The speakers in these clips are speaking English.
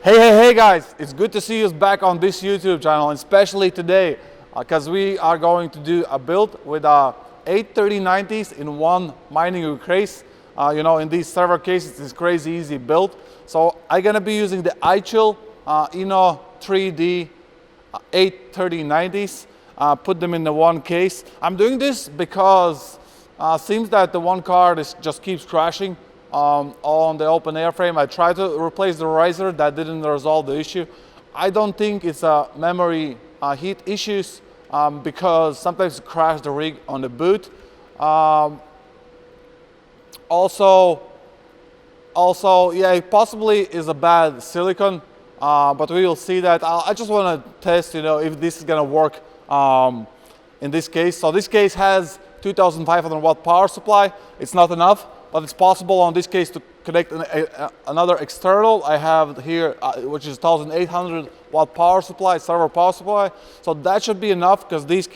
Hey guys, it's good to see you back on this YouTube channel, and especially today because we are going to do a build with 83090s in one mining case. In these server cases, it's crazy easy build. So I'm gonna be using the iChill Eno 3D 83090s, put them in the one case. I'm doing this because seems that the one card just keeps crashing on the open airframe. I tried to replace the riser, that didn't resolve the issue. I don't think it's a memory heat issues because sometimes it crashes the rig on the boot. Also, yeah, it possibly is a bad silicon, but we will see that. I just want to test, if this is gonna work in this case. So this case has 2,500 watt power supply. It's not enough, but it's possible on this case to connect another external. I have here, which is 1,800 watt power supply, server power supply. So that should be enough because these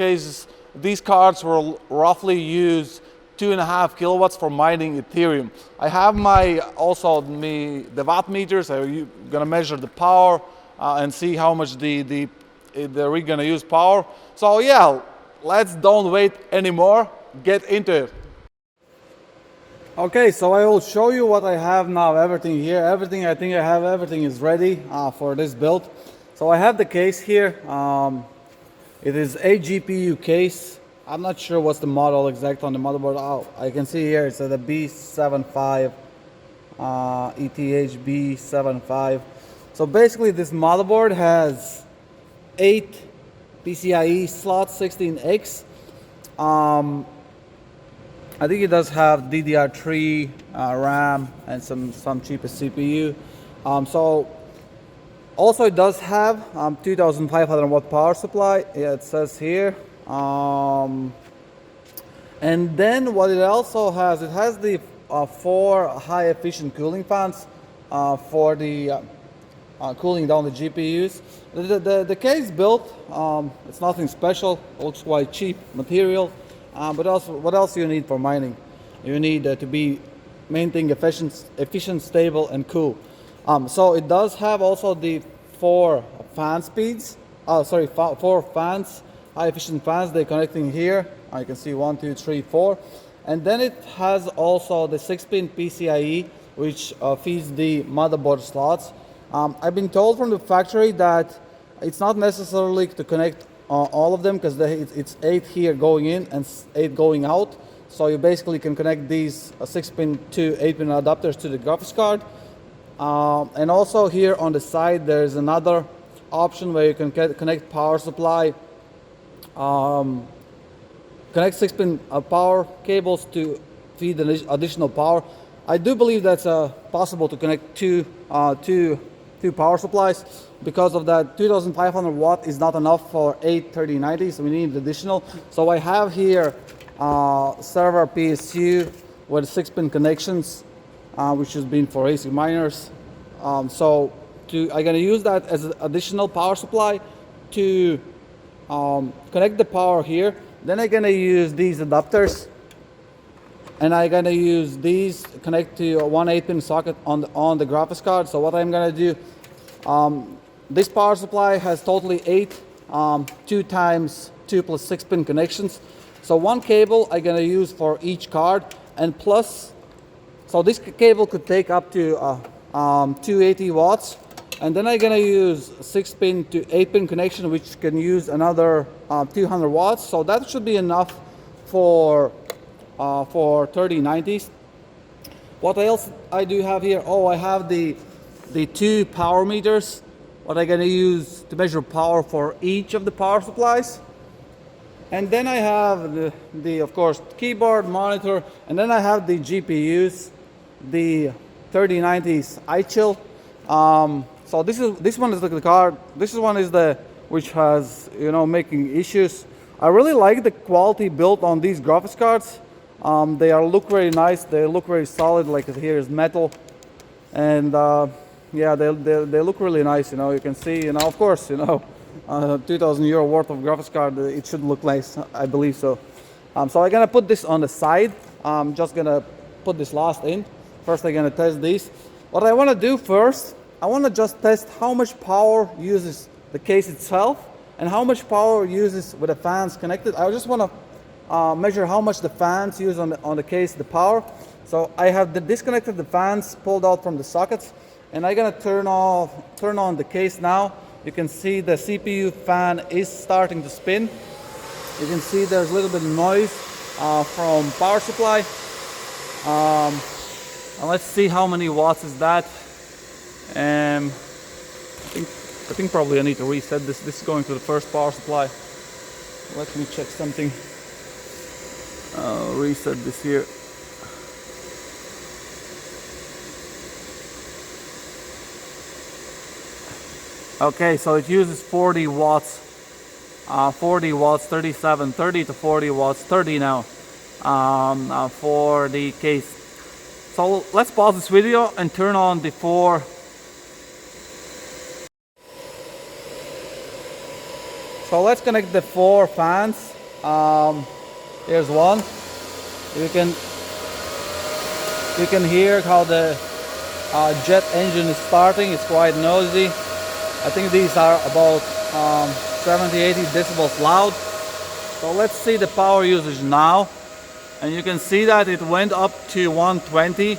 cards will roughly use 2.5 kilowatts for mining Ethereum. I have the watt meters. So you're gonna measure the power and see how much the rig gonna use power. So yeah, let's don't wait anymore. Get into it. Okay, so I will show you what I have now. Everything here, everything is ready for this build. So I have the case here. It is a GPU case. I'm not sure what's the model exact on the motherboard. Oh, I can see here it's the B75 ETH B75. So basically this motherboard has 8 PCIe slots, 16X. I think it does have DDR3 RAM and some cheapest CPU. So also it does have 2,500 watt power supply. Yeah, it says here. And then what it also has, it has the 4 high efficient cooling fans for the cooling down the GPUs. The case built, it's nothing special. It looks quite cheap material. But also, what else do you need for mining? You need to be maintaining efficient, stable, and cool. So it does have also the 4 fan speeds. 4 fans, high efficient fans. They're connecting here. You can see 1, 2, 3, 4. And then it has also the 6-pin PCIe, which feeds the motherboard slots. I've been told from the factory that it's not necessarily to connect all of them because it's 8 here going in and 8 going out. So you basically can connect these 6-pin to 8-pin adapters to the graphics card. And also here on the side there's another option where you can connect power supply, connect 6-pin power cables to feed additional power. I do believe that's possible to connect two power supplies. Because of that, 2,500 watt is not enough for 83090, so we need additional. So I have here server PSU with 6-pin connections, which has been for AC miners. I'm gonna use that as an additional power supply to connect the power here. Then I'm gonna use these adapters, and I'm gonna use these to connect to one 8-pin socket on the graphics card. So what I'm gonna do, this power supply has totally 8 2 times 2 plus 6-pin connections. So one cable I'm gonna use for each card, and plus, so this cable could take up to 280 watts. And then I'm gonna use 6-pin to 8-pin connection, which can use another 200 watts. So that should be enough for 3090s. What else I do have here? Oh, I have the 2 power meters. What I'm gonna use to measure power for each of the power supplies. And then I have the of course keyboard, monitor, and then I have the GPUs, the 3090s iChill. So this one is the card. This one is which has making issues. I really like the quality built on these graphics cards. They look very nice. They look very solid. Like here is metal, and yeah, they look really nice. You can see. Of course, 2,000 euro worth of graphics card. It should look nice. I believe so. So I'm gonna put this on the side. I'm just gonna put this last in. First, I'm gonna test these. What I want to do first I want to just test how much power uses the case itself and how much power uses with the fans connected. I just want to measure how much the fans use on the case, the power. So I have disconnected the fans, pulled out from the sockets, and I'm gonna turn on the case now. You can see the CPU fan is starting to spin. You can see there's a little bit of noise from power supply. And let's see how many watts is that. I think probably I need to reset this. This is going to the first power supply. Let me check something. Reset this here. Okay, so it uses 40 watts. 40 watts, 37, 30 to 40 watts, 30 now for the case. So let's pause this video and turn on the 4. So let's connect the 4 fans. Here's one. You can hear how the jet engine is starting. It's quite noisy. I think these are about 70-80 decibels loud. So let's see the power usage now. And you can see that it went up to 120.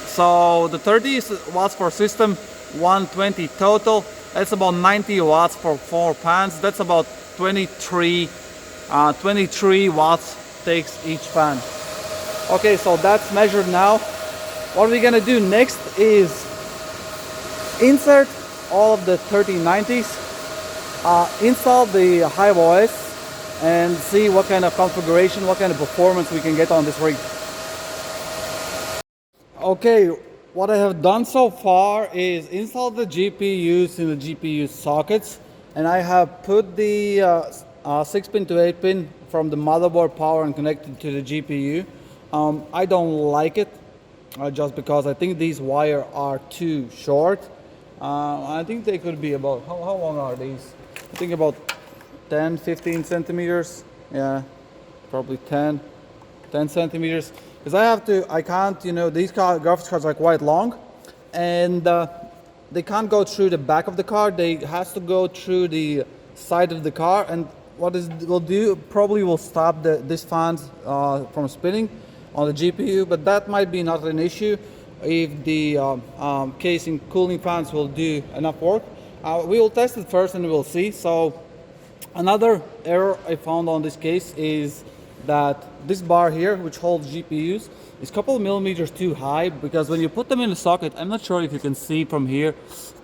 So the 30 watts per system, 120 total. That's about 90 watts for 4 fans. That's about 23 watts takes each fan. Okay, so that's measured now. What we're gonna do next is insert all of the 3090s, install the Hive OS, and see what kind of configuration, what kind of performance we can get on this rig. Okay, what I have done so far is install the GPUs in the GPU sockets, and I have put the 6-pin to 8-pin from the motherboard power and connected to the GPU. I don't like it, just because I think these wires are too short. I think they could be about, how long are these? I think about 10-15 centimeters. Yeah, probably 10 centimeters. Because I can't, you know, these graphics cards are quite long, and they can't go through the back of the car. They has to go through the side of the car, and what it will do, probably will stop these fans from spinning on the GPU, but that might be not an issue if the casing cooling fans will do enough work. We will test it first and we'll see. So another error I found on this case is that this bar here, which holds GPUs, is a couple of millimeters too high, because when you put them in the socket, I'm not sure if you can see from here,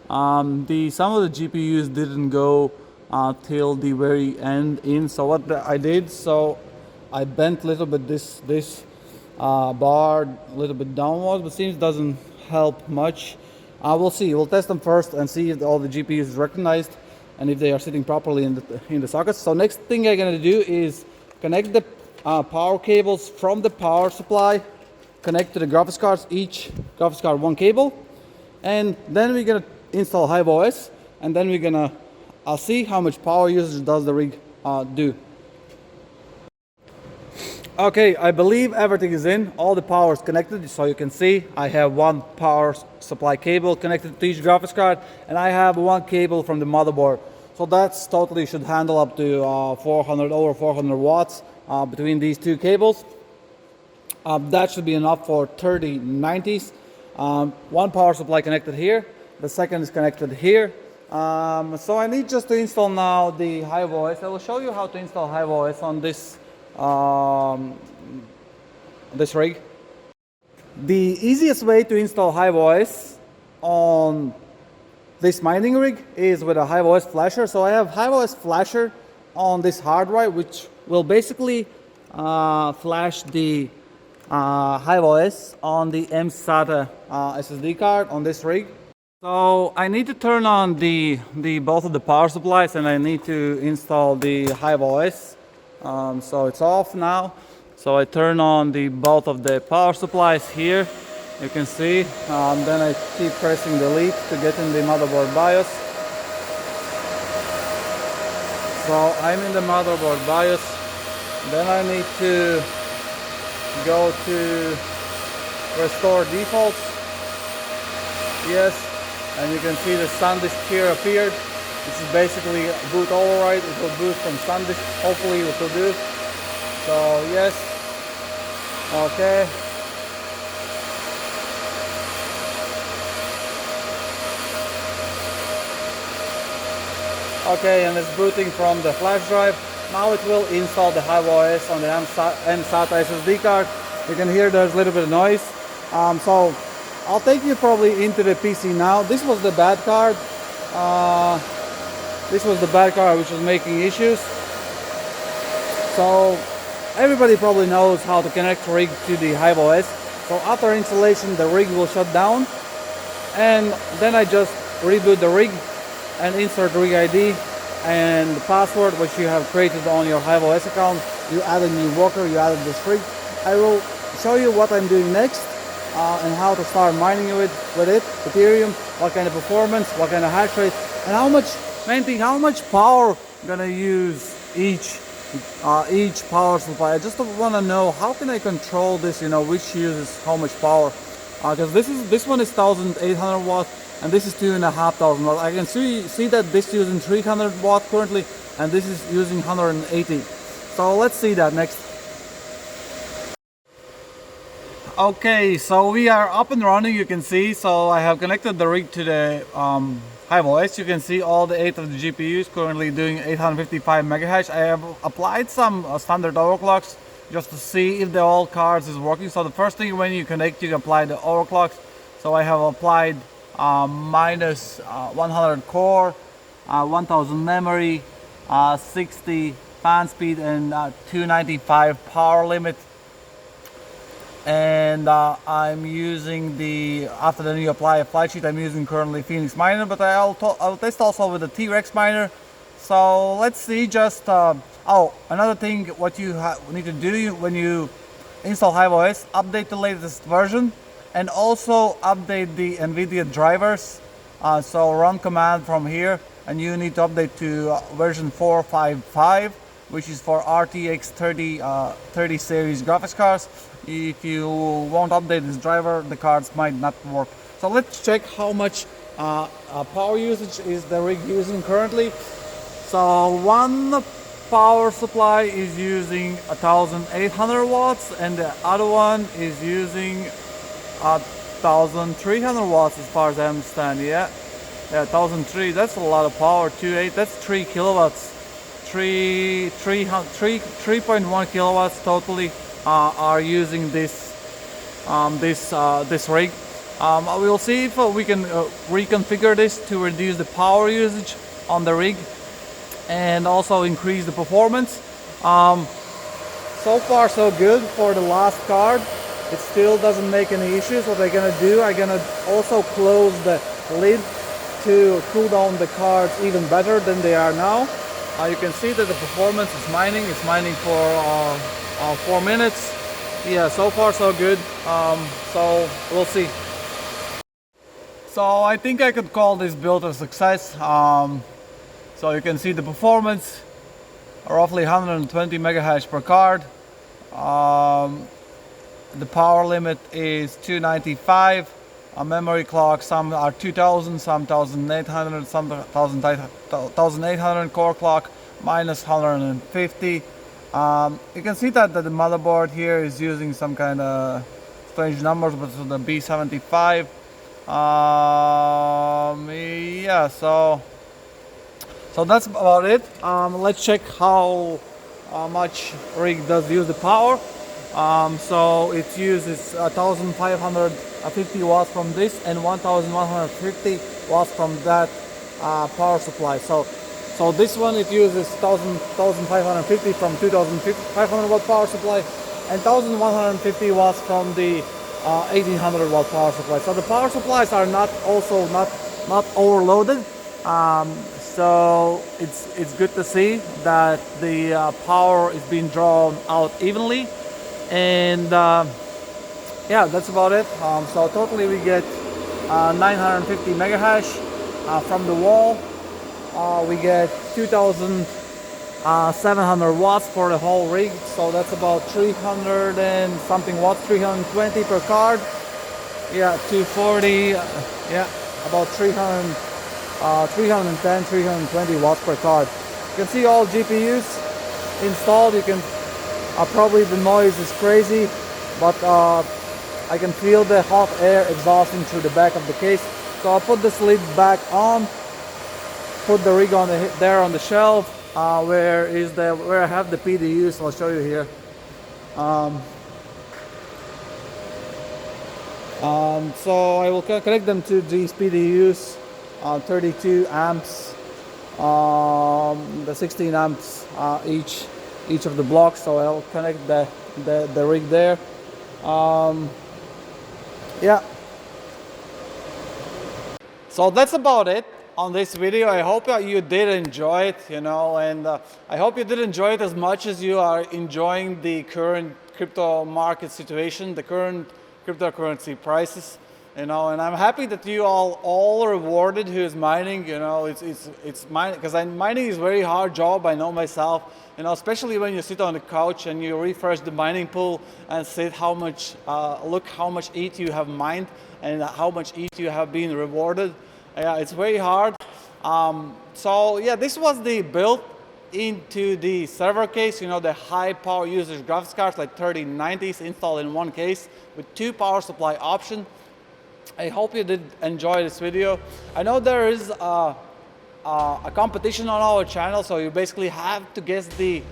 some of the GPUs didn't go till the very end in. So what I did, so I bent a little bit this bar a little bit downwards, but seems doesn't help much. We'll see. We'll test them first and see if all the GPUs is recognized and if they are sitting properly in the sockets. So next thing I'm gonna do is connect the power cables from the power supply, connect to the graphics cards, each graphics card one cable, and then we're gonna install Hive OS, and then we're gonna see how much power usage does the rig do. Okay, I believe everything is in. All the power is connected, so you can see I have one power supply cable connected to each graphics card, and I have one cable from the motherboard. So that's totally should handle up to over 400 watts between these two cables. That should be enough for 3090s. One power supply connected here, the second is connected here. So I need just to install now the Hive OS. I will show you how to install Hive OS on this this rig. The easiest way to install Hive OS on this mining rig is with a Hive OS flasher. So I have Hive OS flasher on this hard drive, which will basically flash the Hive OS on the mSATA SSD card on this rig. So I need to turn on the both of the power supplies, and I need to install the Hive OS. So it's off now. So I turn on both of the power supplies here. You can see. Then I keep pressing delete to get in the motherboard BIOS. So I'm in the motherboard BIOS. Then I need to go to restore defaults. Yes, and you can see the SanDisk here appeared. This is basically boot override. It will boot from SanDisk. Hopefully it will do. So yes, okay. Okay, and it's booting from the flash drive. Now it will install the HiveOS on the M-SATA SSD card. You can hear there's a little bit of noise. So I'll take you probably into the PC now. This was the bad card. This was the bad card which was making issues. So everybody probably knows how to connect rig to the HiveOS. So after installation, the rig will shut down, and then I just reboot the rig and insert rig ID and the password which you have created on your HiveOS account. You add a new worker, you added this rig. I will show you what I'm doing next and how to start mining with it, Ethereum, what kind of performance, what kind of hash rate, and how much, main thing, how much power I'm gonna use each power supply. I just want to know how can I control this, you know, which uses how much power, because this one is 1800 watts and this is 2500 watts. I can see that this is using 300 watts currently and this is using 180. So let's see that next. Okay, so we are up and running, you can see. So I have connected the rig to the HiveOS. You can see all the 8 of the GPUs currently doing 855 megahash. I have applied some standard overclocks just to see if the all cards is working. So the first thing when you connect, you apply the overclocks. So I have applied minus 100 core, 1000 memory, 60 fan speed, and 295 power limit. And I'm using after the new apply flight sheet, I'm using currently Phoenix miner, but I'll test also with the T-Rex miner. So let's see. Just oh, another thing, what you need to do when you install HiveOS, update the latest version and also update the NVIDIA drivers. So run command from here and you need to update to version 455, which is for RTX 30 series graphics cards. If you won't update this driver, the cards might not work. So let's check how much power usage is the rig using currently. So one power supply is using 1800 watts and the other one is using 1300 watts as far as I understand. Yeah, 1003. That's a lot of power. 2.8. That's 3 kilowatts. 3.1 kilowatts totally are using this rig. We'll see if we can reconfigure this to reduce the power usage on the rig and also increase the performance. So far so good for the last card. It still doesn't make any issues. What I'm gonna do, I'm gonna also close the lid to cool down the cards even better than they are now. You can see that the performance is mining. It's mining for 4 minutes. Yeah, so far so good. So we'll see. So I think I could call this build a success. So you can see the performance, roughly 120 megahash per card. The power limit is 295. A memory clock, some are 2000, some 1800, some 1800 core clock, minus 150. You can see that the motherboard here is using some kind of strange numbers, but it's the B75. Yeah, so that's about it. Let's check how much rig does use the power. So it uses 1550 watts from this and 1150 watts from that power supply. So this one it uses 1550 from 2500 watt power supply and 1150 watts from the 1800 watt power supply. So the power supplies are not overloaded. So it's good to see that the power is being drawn out evenly. And yeah, that's about it. So totally we get 950 megahash from the wall. We get 2700 watts for the whole rig, so that's about 300 and something watts, 320 per card. Yeah, 240. Yeah, about 310, 320 watts per card. You can see all GPUs installed. You can probably the noise is crazy, but I can feel the hot air exhausting through the back of the case. So I'll put this lid back on, put the rig on there on the shelf, where I have the PDUs. I'll show you here. So I will connect them to these PDUs, 32 amps, the 16 amps each of the blocks. So I'll connect the rig there. Yeah. So that's about it on this video. I hope you did enjoy it, and I hope you did enjoy it as much as you are enjoying the current crypto market situation, the current cryptocurrency prices, and I'm happy that you all rewarded who is mining. It's mining, because mining is a very hard job. I know myself, especially when you sit on the couch and you refresh the mining pool and see look how much ETH you have mined and how much ETH you have been rewarded. Yeah, it's very hard. So yeah, this was the build into the server case, the high power usage graphics cards like 3090s installed in one case with 2 power supply option. I hope you did enjoy this video. I know there is a competition on our channel, so you basically have to guess the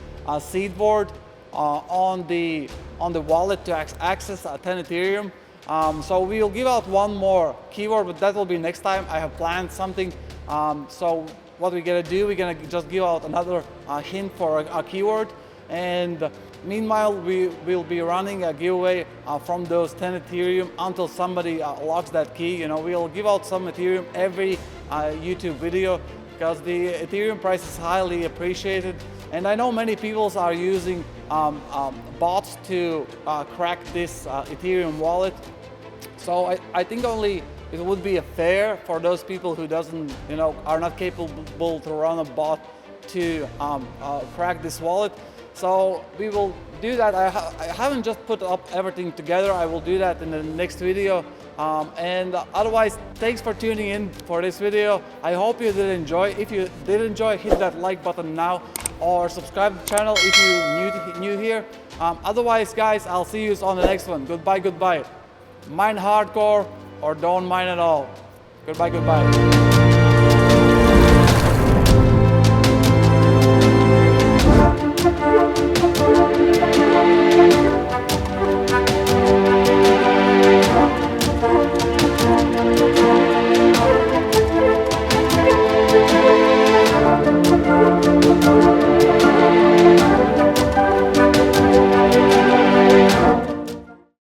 seed word on the wallet to access 10 Ethereum. So we will give out one more keyword, but that will be next time. I have planned something. So what we're gonna do, we're gonna just give out another hint for a keyword, and meanwhile we will be running a giveaway from those 10 Ethereum until somebody locks that key. We'll give out some Ethereum every YouTube video, because the Ethereum price is highly appreciated, and I know many people are using bots to crack this Ethereum wallet. So I think only it would be fair for those people who are not capable to run a bot to crack this wallet. So we will do that. I haven't just put up everything together. I will do that in the next video. And otherwise, thanks for tuning in for this video. I hope you did enjoy. If you did enjoy, hit that like button now, or subscribe to the channel if you're new here. Otherwise, guys, I'll see you on the next one. Goodbye. Mine hardcore or don't mine at all. Goodbye.